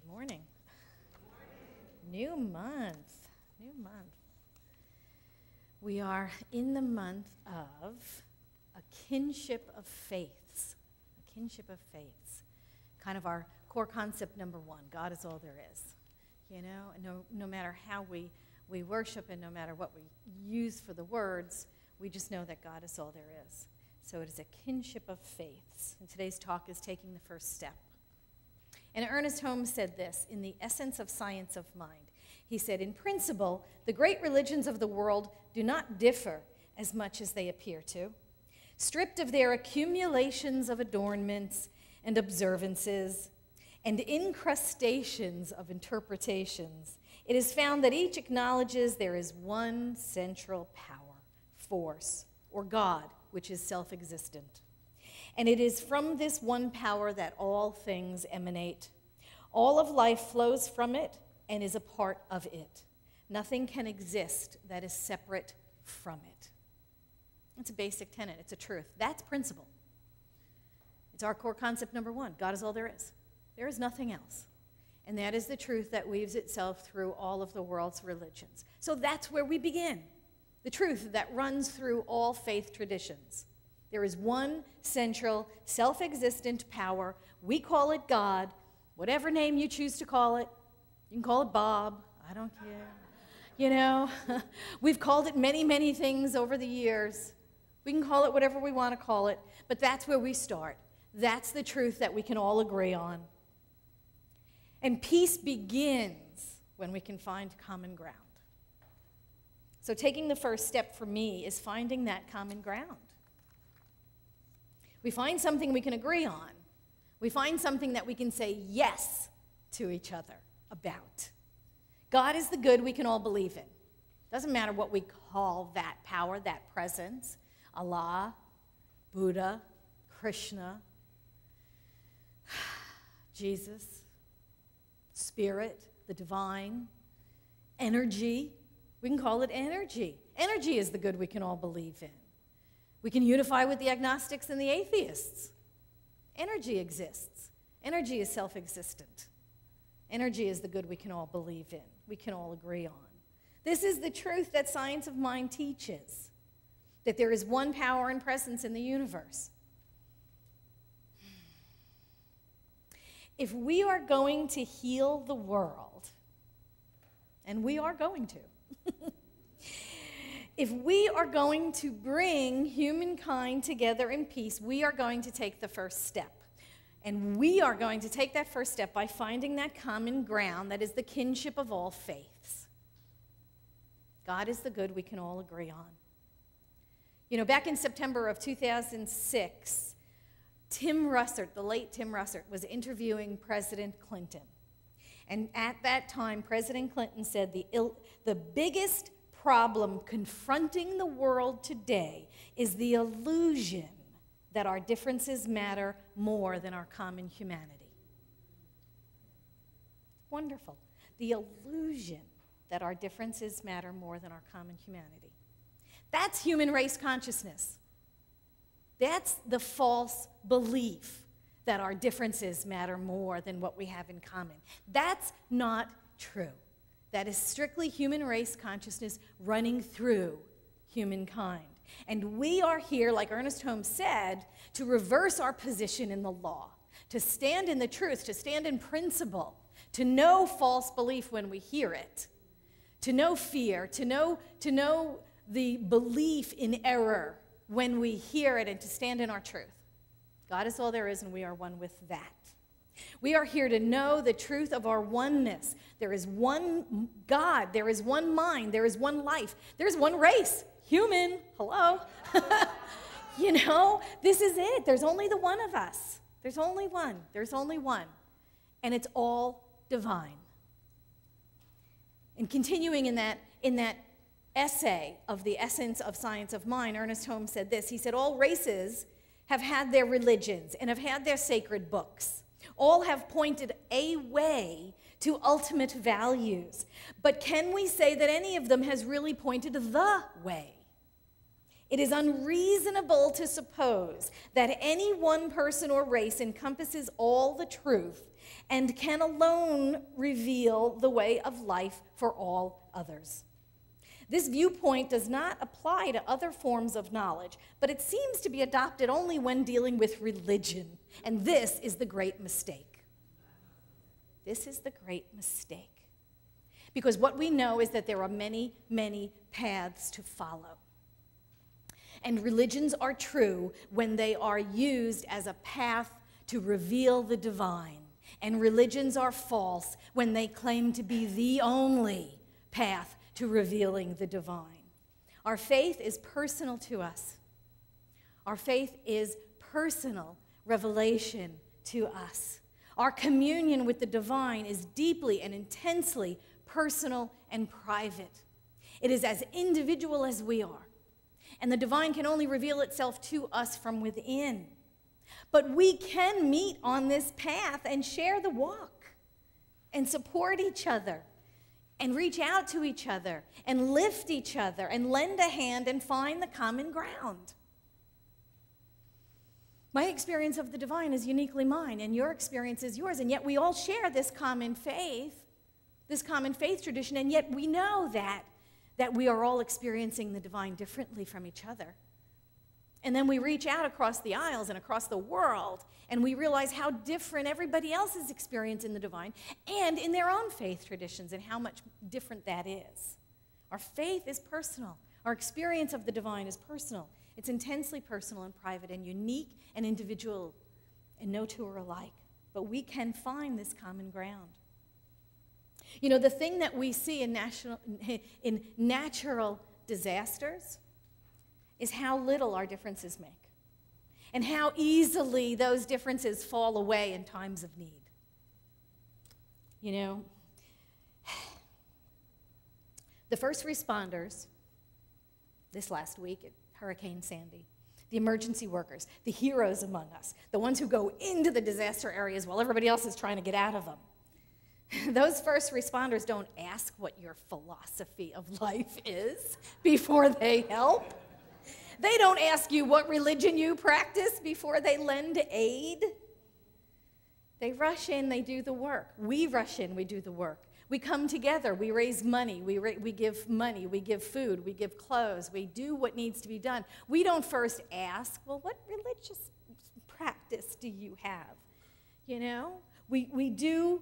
Good morning. New month. New month. We are in the month of a kinship of faiths. A kinship of faiths. Kind of our core concept number one. God is all there is. You know, and no matter how we worship and no matter what we use for the words, we just know that God is all there is. So it is a kinship of faiths. And today's talk is taking the first step. And Ernest Holm said this in The Essence of Science of Mind. He said, in principle, the great religions of the world do not differ as much as they appear to. Stripped of their accumulations of adornments and observances and incrustations of interpretations, it is found that each acknowledges there is one central power, force, or God, which is self-existent. And it is from this one power that all things emanate. All of life flows from it and is a part of it. Nothing can exist that is separate from it. It's a basic tenet. It's a truth. That's principle. It's our core concept number one. God is all there is. There is nothing else. And that is the truth that weaves itself through all of the world's religions. So that's where we begin. The truth that runs through all faith traditions. There is one central, self-existent power. We call it God. Whatever name you choose to call it. You can call it Bob. I don't care. You know, we've called it many, many things over the years. We can call it whatever we want to call it. But that's where we start. That's the truth that we can all agree on. And peace begins when we can find common ground. So taking the first step for me is finding that common ground. We find something we can agree on. We find something that we can say yes to each other about. God is the good we can all believe in. Doesn't matter what we call that power, that presence. Allah, Buddha, Krishna, Jesus, Spirit, the divine, energy. We can call it energy. Energy is the good we can all believe in. We can unify with the agnostics and the atheists. Energy exists. Energy is self-existent. Energy is the good we can all believe in. We can all agree on. This is the truth that science of mind teaches, that there is one power and presence in the universe. If we are going to heal the world, and we are going to, if we are going to bring humankind together in peace, we are going to take the first step. And we are going to take that first step by finding that common ground that is the kinship of all faiths. God is the good we can all agree on. You know, back in September of 2006, Tim Russert, the late Tim Russert, was interviewing President Clinton. And at that time, President Clinton said the biggest problem confronting the world today is the illusion that our differences matter more than our common humanity. Wonderful. The illusion that our differences matter more than our common humanity. That's human race consciousness. That's the false belief that our differences matter more than what we have in common. That's not true. That is strictly human race consciousness running through humankind. And we are here, like Ernest Holm said, to reverse our position in the law, to stand in the truth, to stand in principle, to know false belief when we hear it, to know fear, to know the belief in error when we hear it, and to stand in our truth. God is all there is, and we are one with that. We are here to know the truth of our oneness. There is one God. There is one mind. There is one life. There's one race. Human. Hello. You know, this is it. There's only the one of us. There's only one. There's only one. And it's all divine. And continuing in that essay of The Essence of Science of Mind, Ernest Holm said this. He said, all races have had their religions and have had their sacred books. All have pointed a way to ultimate values. But can we say that any of them has really pointed the way? It is unreasonable to suppose that any one person or race encompasses all the truth and can alone reveal the way of life for all others. This viewpoint does not apply to other forms of knowledge, but it seems to be adopted only when dealing with religion. And this is the great mistake. This is the great mistake. Because what we know is that there are many, many paths to follow. And religions are true when they are used as a path to reveal the divine. And religions are false when they claim to be the only path to revealing the divine. Our faith is personal to us. Our faith is personal revelation to us. Our communion with the divine is deeply and intensely personal and private. It is as individual as we are. And the divine can only reveal itself to us from within. But we can meet on this path and share the walk and support each other and reach out to each other and lift each other and lend a hand and find the common ground. My experience of the divine is uniquely mine, and your experience is yours, and yet we all share this common faith tradition, and yet we know that we are all experiencing the divine differently from each other. And then we reach out across the aisles and across the world, and we realize how different everybody else is experiencing the divine and in their own faith traditions and how much different that is. Our faith is personal. Our experience of the divine is personal. It's intensely personal and private and unique and individual, and no two are alike. But we can find this common ground. You know, the thing that we see in natural disasters is how little our differences make and how easily those differences fall away in times of need. You know, the first responders this last week at Hurricane Sandy, the emergency workers, the heroes among us, the ones who go into the disaster areas while everybody else is trying to get out of them. Those first responders don't ask what your philosophy of life is before they help. They don't ask you what religion you practice before they lend aid. They rush in, they do the work. We rush in, we do the work. We come together, we raise money, we give money, we give food, we give clothes, we do what needs to be done. We don't first ask, well, what religious practice do you have? You know, we do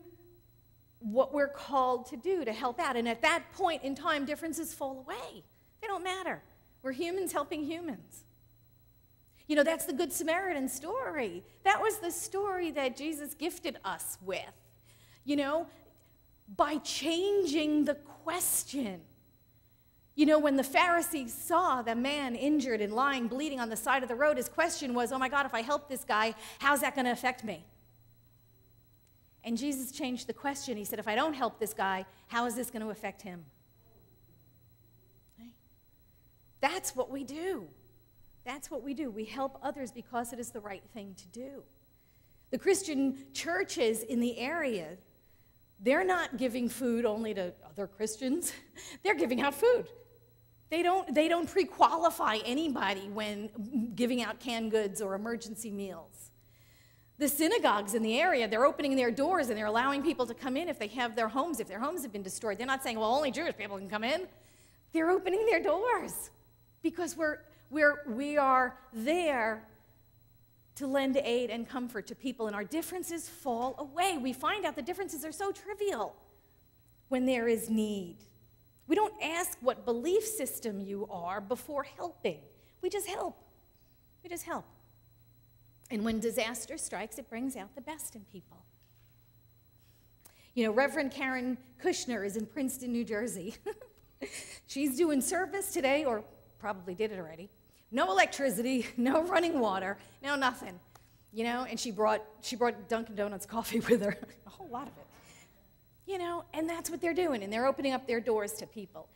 what we're called to do to help out. And at that point in time, differences fall away. They don't matter. We're humans helping humans. You know, that's the Good Samaritan story. That was the story that Jesus gifted us with. You know, by changing the question. You know, when the Pharisees saw the man injured and lying, bleeding on the side of the road, his question was, oh my God, if I help this guy, how's that going to affect me? And Jesus changed the question. He said, if I don't help this guy, how is this going to affect him? Right? That's what we do. That's what we do. We help others because it is the right thing to do. The Christian churches in the area, they're not giving food only to other Christians. They're giving out food. They don't pre-qualify anybody when giving out canned goods or emergency meals. The synagogues in the area, they're opening their doors and they're allowing people to come in if their homes have been destroyed. They're not saying, well, only Jewish people can come in. They're opening their doors because we are there to lend aid and comfort to people, and our differences fall away. We find out the differences are so trivial when there is need. We don't ask what belief system you are before helping. We just help. We just help. And when disaster strikes, it brings out the best in people. You know, Rev Karen Kushner is in Princeton, New Jersey. She's doing service today, or probably did it already. No electricity, no running water, no nothing. You know, and she brought Dunkin' Donuts coffee with her, a whole lot of it. You know, and that's what they're doing, and they're opening up their doors to people.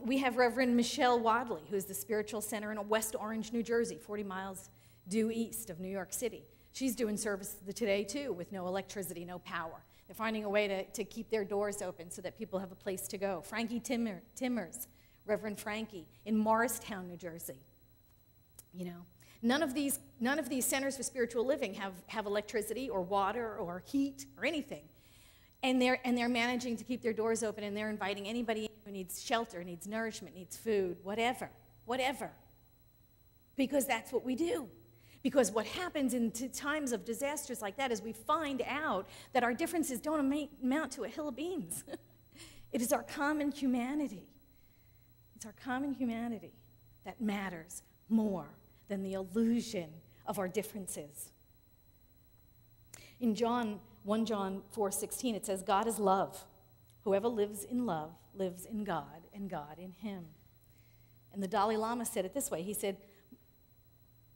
We have Reverend Michelle Wadley, who is the spiritual center in West Orange, New Jersey, 40 miles due east of New York City. She's doing service today, too, with no electricity, no power. They're finding a way to keep their doors open so that people have a place to go. Frankie Timmers, Reverend Frankie, in Morristown, New Jersey. You know, none of these centers for spiritual living have electricity or water or heat or anything. And they're managing to keep their doors open, and they're inviting anybody who needs shelter, needs nourishment, needs food, whatever. Because that's what we do. Because what happens in times of disasters like that is we find out that our differences don't amount to a hill of beans. It is our common humanity. It's our common humanity that matters more than the illusion of our differences. In 1 John 4:16, it says, God is love. Whoever lives in love lives in God, and God in him. And the Dalai Lama said it this way. He said,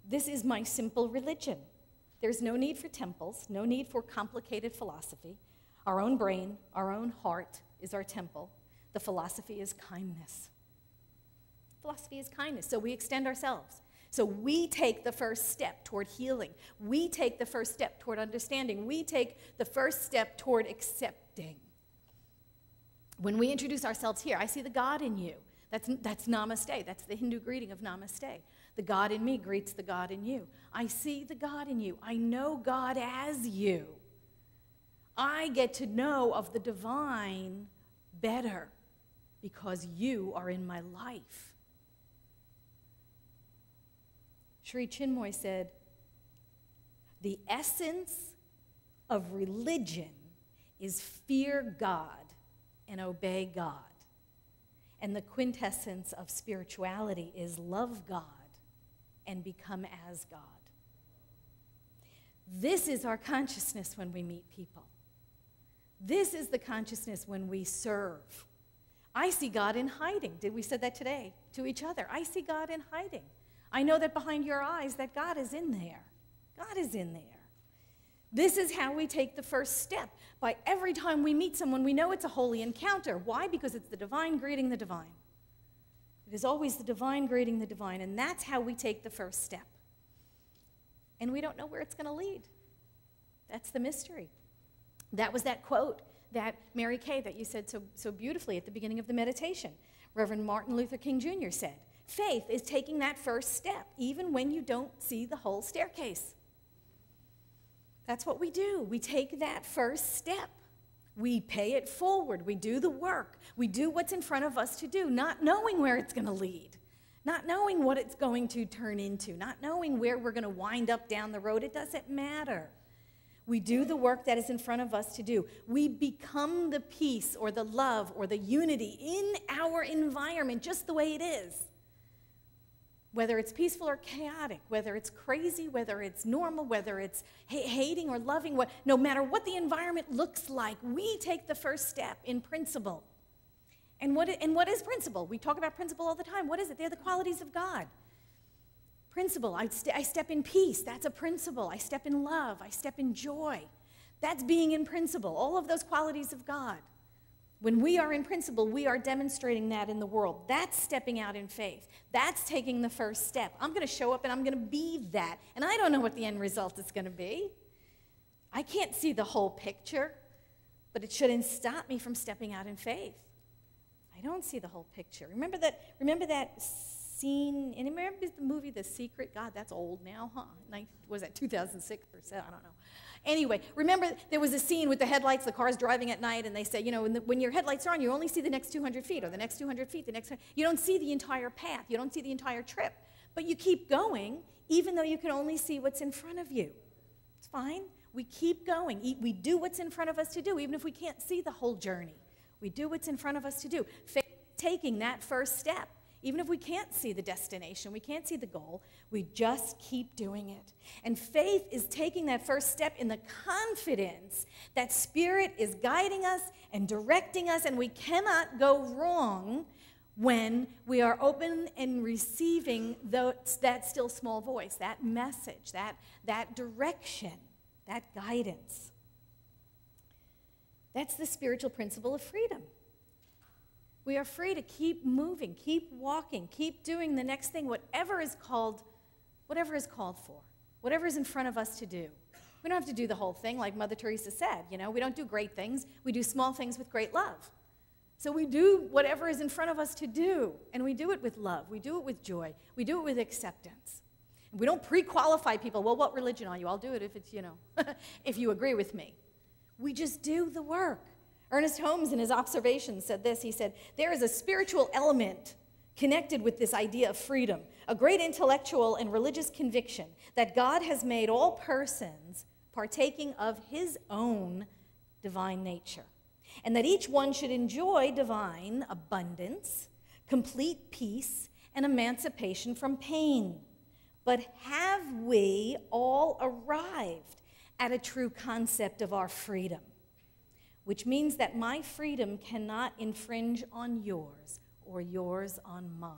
this is my simple religion. There's no need for temples, no need for complicated philosophy. Our own brain, our own heart is our temple. The philosophy is kindness. Philosophy is kindness. So we extend ourselves. So we take the first step toward healing. We take the first step toward understanding. We take the first step toward accepting. When we introduce ourselves here, I see the God in you. That's namaste. That's the Hindu greeting of namaste. The God in me greets the God in you. I see the God in you. I know God as you. I get to know of the divine better because you are in my life. Sri Chinmoy said, the essence of religion is fear God and obey God. And the quintessence of spirituality is love God and become as God. This is our consciousness when we meet people. This is the consciousness when we serve. I see God in hiding. We said that today to each other. I see God in hiding. I know that behind your eyes that God is in there. God is in there. This is how we take the first step. By every time we meet someone, we know it's a holy encounter. Why? Because it's the divine greeting the divine. It is always the divine greeting the divine, and that's how we take the first step. And we don't know where it's going to lead. That's the mystery. That was that quote that Mary Kay that you said so beautifully at the beginning of the meditation. Reverend Martin Luther King Jr. said, faith is taking that first step, even when you don't see the whole staircase. That's what we do. We take that first step. We pay it forward. We do the work. We do what's in front of us to do, not knowing where it's going to lead, not knowing what it's going to turn into, not knowing where we're going to wind up down the road. It doesn't matter. We do the work that is in front of us to do. We become the peace or the love or the unity in our environment just the way it is. Whether it's peaceful or chaotic, whether it's crazy, whether it's normal, whether it's hating or loving, no matter what the environment looks like, we take the first step in principle. And what is principle? We talk about principle all the time. What is it? They're the qualities of God. Principle, I step in peace. That's a principle. I step in love. I step in joy. That's being in principle. All of those qualities of God. When we are in principle, we are demonstrating that in the world. That's stepping out in faith. That's taking the first step. I'm going to show up and I'm going to be that. And I don't know what the end result is going to be. I can't see the whole picture, but it shouldn't stop me from stepping out in faith. I don't see the whole picture. Remember that scene, and remember the movie The Secret? God, that's old now, huh? Was that 2006 or so? I don't know. Anyway, remember there was a scene with the headlights, the car's driving at night, and they say, when your headlights are on, you only see the next 200 feet, or the next 200 feet, you don't see the entire path, you don't see the entire trip. But you keep going, even though you can only see what's in front of you. It's fine. We keep going. We do what's in front of us to do, even if we can't see the whole journey. We do what's in front of us to do. Faith, taking that first step. Even if we can't see the destination, we can't see the goal, we just keep doing it. And faith is taking that first step in the confidence that Spirit is guiding us and directing us, and we cannot go wrong when we are open and receiving that still small voice, that message, that direction, that guidance. That's the spiritual principle of freedom. We are free to keep moving, keep walking, keep doing the next thing, whatever is called for, whatever is in front of us to do. We don't have to do the whole thing, like Mother Teresa said. We don't do great things. We do small things with great love. So we do whatever is in front of us to do, and we do it with love. We do it with joy. We do it with acceptance. We don't pre-qualify people. Well, what religion are you? I'll do it if it's, if you agree with me. We just do the work. Ernest Holm, in his observations, said this. He said, there is a spiritual element connected with this idea of freedom, a great intellectual and religious conviction that God has made all persons partaking of his own divine nature, and that each one should enjoy divine abundance, complete peace, and emancipation from pain. But have we all arrived at a true concept of our freedom? Which means that my freedom cannot infringe on yours or yours on mine.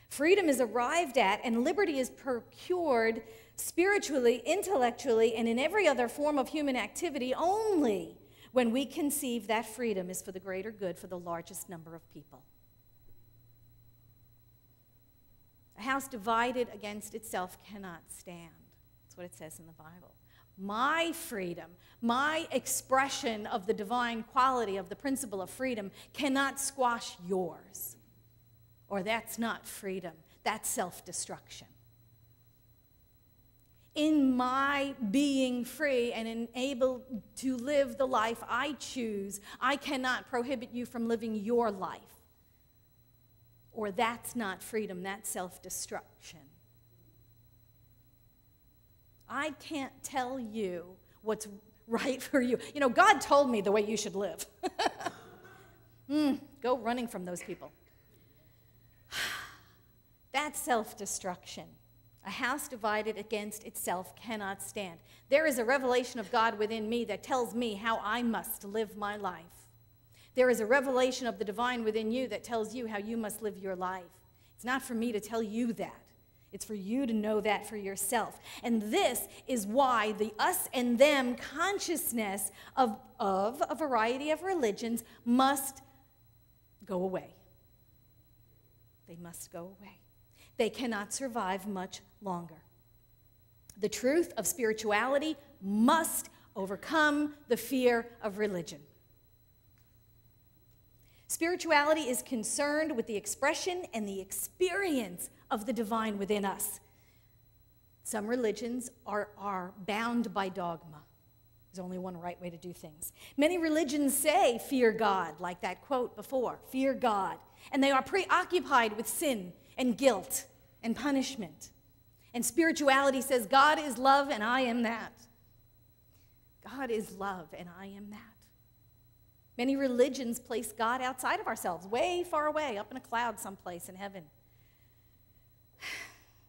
Freedom is arrived at and liberty is procured spiritually, intellectually, and in every other form of human activity only when we conceive that freedom is for the greater good for the largest number of people. A house divided against itself cannot stand. That's what it says in the Bible. My freedom, my expression of the divine quality of the principle of freedom cannot squash yours. Or that's not freedom, that's self-destruction. In my being free and able to live the life I choose, I cannot prohibit you from living your life. Or that's not freedom, that's self-destruction. I can't tell you what's right for you. God told me the way you should live. Go running from those people. That's self-destruction. A house divided against itself cannot stand. There is a revelation of God within me that tells me how I must live my life. There is a revelation of the divine within you that tells you how you must live your life. It's not for me to tell you that. It's for you to know that for yourself. And this is why the us and them consciousness of a variety of religions must go away. They must go away. They cannot survive much longer. The truth of spirituality must overcome the fear of religion. Spirituality is concerned with the expression and the experience of the divine within us. Some religions are bound by dogma. There's only one right way to do things. Many religions say, fear God, like that quote before, fear God. And they are preoccupied with sin and guilt and punishment. And spirituality says, God is love and I am that. God is love and I am that. Many religions place God outside of ourselves, way far away, up in a cloud someplace in heaven,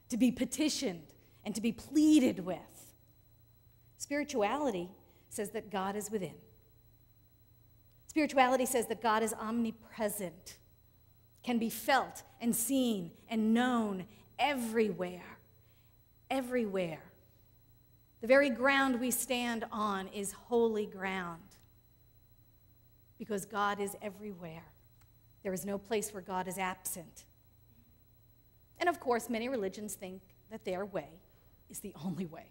to be petitioned and to be pleaded with. Spirituality says that God is within. Spirituality says that God is omnipresent, can be felt and seen and known everywhere, everywhere. The very ground we stand on is holy ground because God is everywhere. There is no place where God is absent. And of course, many religions think that their way is the only way.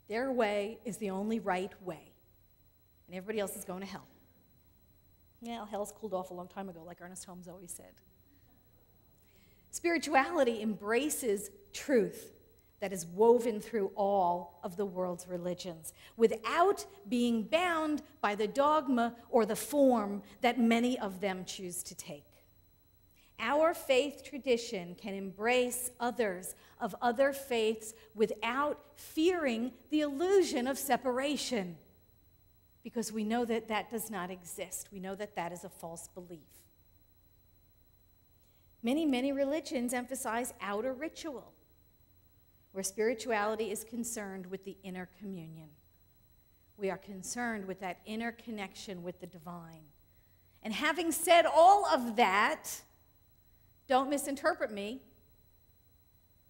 Their way is the only right way. And everybody else is going to hell. Yeah, hell's cooled off a long time ago, like Ernest Holm always said. Spirituality embraces truth that is woven through all of the world's religions without being bound by the dogma or the form that many of them choose to take. Our faith tradition can embrace others of other faiths without fearing the illusion of separation, because we know that that does not exist. We know that that is a false belief. Many religions emphasize outer ritual, where spirituality is concerned with the inner communion. We are concerned with that inner connection with the divine. And having said all of that, don't misinterpret me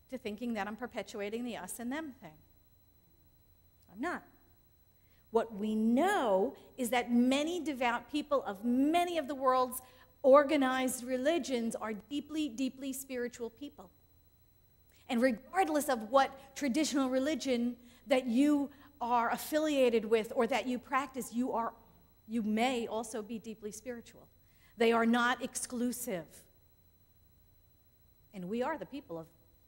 to thinking that I'm perpetuating the us and them thing. I'm not. What we know is that many devout people of many of the world's organized religions are deeply, deeply spiritual people. And regardless of what traditional religion that you are affiliated with or that you practice, you may also be deeply spiritual. They are not exclusive. And we are the people of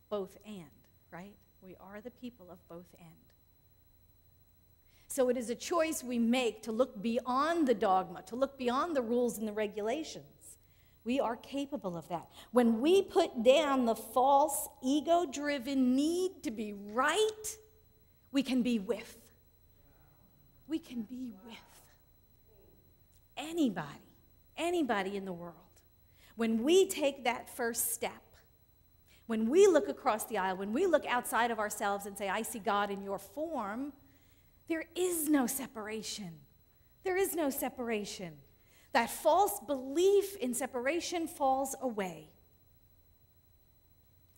both and. right? We are the people of both ends. So it is a choice we make to look beyond the dogma, to look beyond the rules and the regulations. We are capable of that. When we put down the false, ego-driven need to be right, we can be with. We can be with anybody in the world. When we take that first step, when we look across the aisle, when we look outside of ourselves and say, I see God in your form, there is no separation. There is no separation. That false belief in separation falls away.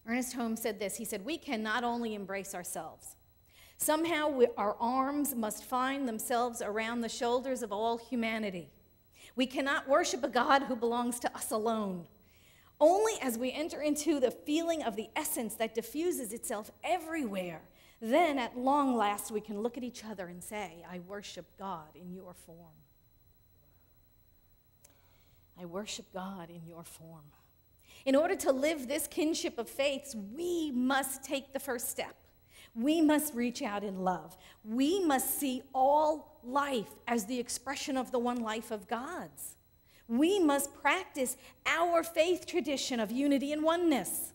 Ernest Holm said this. He said, we can not only embrace ourselves. Somehow our arms must find themselves around the shoulders of all humanity. We cannot worship a God who belongs to us alone. Only as we enter into the feeling of the essence that diffuses itself everywhere, then at long last we can look at each other and say, I worship God in your form. I worship God in your form. In order to live this kinship of faiths, we must take the first step. We must reach out in love. We must see all life as the expression of the one life of God's. We must practice our faith tradition of unity and oneness.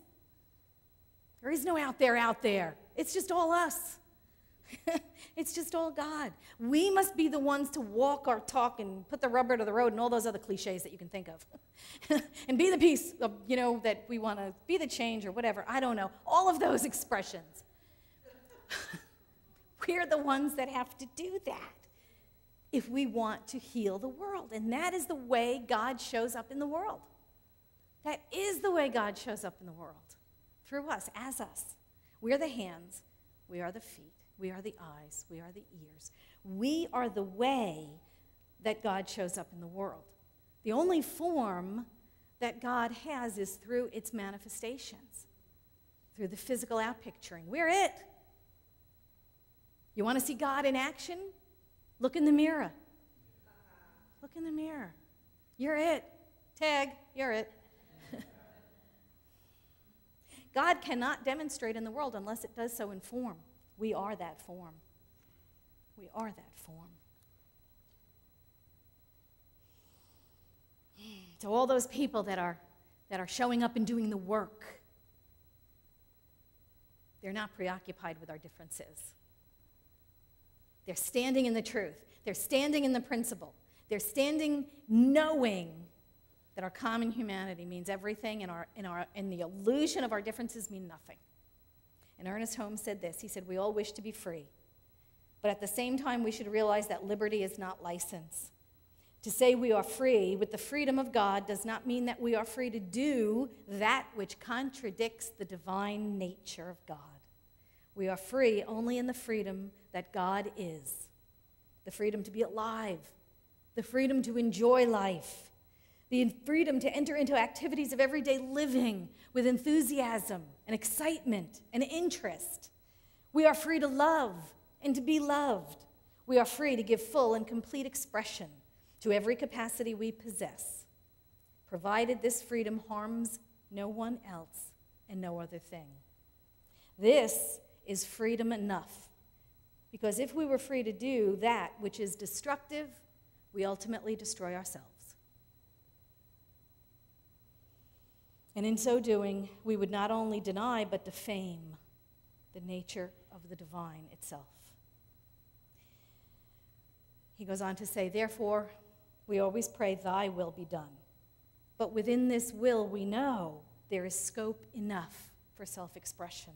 There is no out there. It's just all us. It's just all God. We must be the ones to walk our talk and put the rubber to the road and all those other cliches that you can think of. And be the peace, that we want to be the change or whatever. I don't know. All of those expressions. We're the ones that have to do that if we want to heal the world. And that is the way God shows up in the world. That is the way God shows up in the world. Through us, as us. We are the hands. We are the feet. We are the eyes. We are the ears. We are the way that God shows up in the world. The only form that God has is through its manifestations, through the physical outpicturing. We're it. You want to see God in action? Look in the mirror. Look in the mirror. You're it. Tag, you're it. God cannot demonstrate in the world unless it does so in form. We are that form. We are that form. So all those people that are showing up and doing the work, they're not preoccupied with our differences. They're standing in the truth. They're standing in the principle. They're standing knowing that our common humanity means everything and the illusion of our differences mean nothing. And Ernest Holm said this. He said, we all wish to be free. But at the same time, we should realize that liberty is not license. To say we are free with the freedom of God does not mean that we are free to do that which contradicts the divine nature of God. We are free only in the freedom that God is. The freedom to be alive. The freedom to enjoy life. The freedom to enter into activities of everyday living with enthusiasm and excitement and interest. We are free to love and to be loved. We are free to give full and complete expression to every capacity we possess, provided this freedom harms no one else and no other thing. This is freedom enough, because if we were free to do that which is destructive, we ultimately destroy ourselves. And in so doing, we would not only deny but defame the nature of the divine itself. He goes on to say, therefore, we always pray, thy will be done. But within this will, we know there is scope enough for self-expression.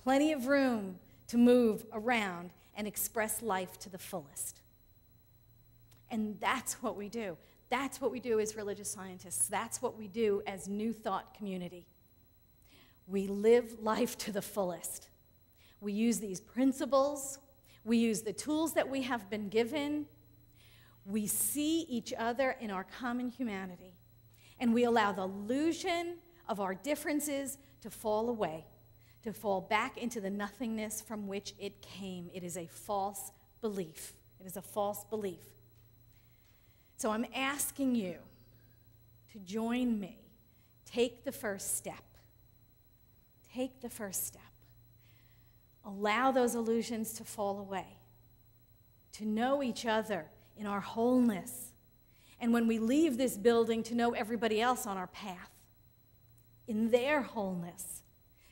Plenty of room to move around and express life to the fullest. And that's what we do. That's what we do as religious scientists. That's what we do as New Thought community. We live life to the fullest. We use these principles. We use the tools that we have been given. We see each other in our common humanity. And we allow the illusion of our differences to fall away, to fall back into the nothingness from which it came. It is a false belief. It is a false belief. So I'm asking you to join me. Take the first step. Take the first step. allow those illusions to fall away, to know each other in our wholeness, and when we leave this building, to know everybody else on our path in their wholeness,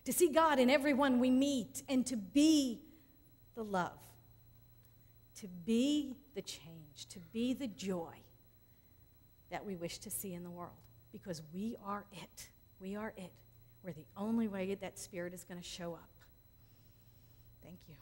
to see God in everyone we meet, and to be the love, to be the change, to be the joy that we wish to see in the world, because we are it. We are it. We're the only way that Spirit is going to show up. Thank you.